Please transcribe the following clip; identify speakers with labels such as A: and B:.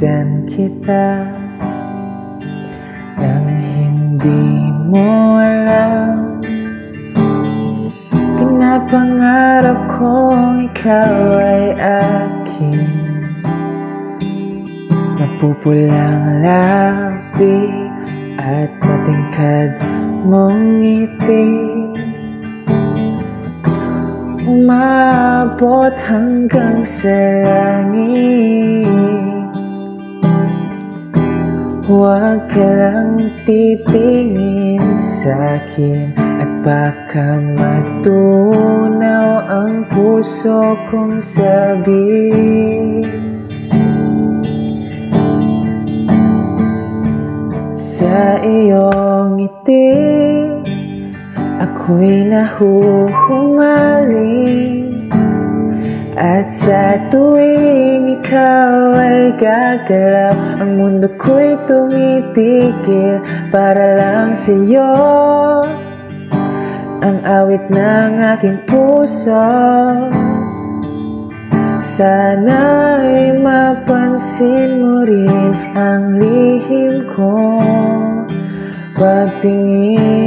A: Masmasdan kita nang hindi mo alam. Pinapangarap kong ikaw ay akin. Mapupulang labi at matingkad mong ngiti, umabot hanggang sa langit. Huwag ka lang titingin sa'kin at baka matunaw ang puso kong sabi. Sa iyong ngiti ako'y nahuhumaling, at sa tuwing ikaw ay gagalaw, ang mundo ko'y tumitigil para lang sa'yo. Ang awit ng aking puso, sana'y mapansin mo rin ang lihim ko pagtingin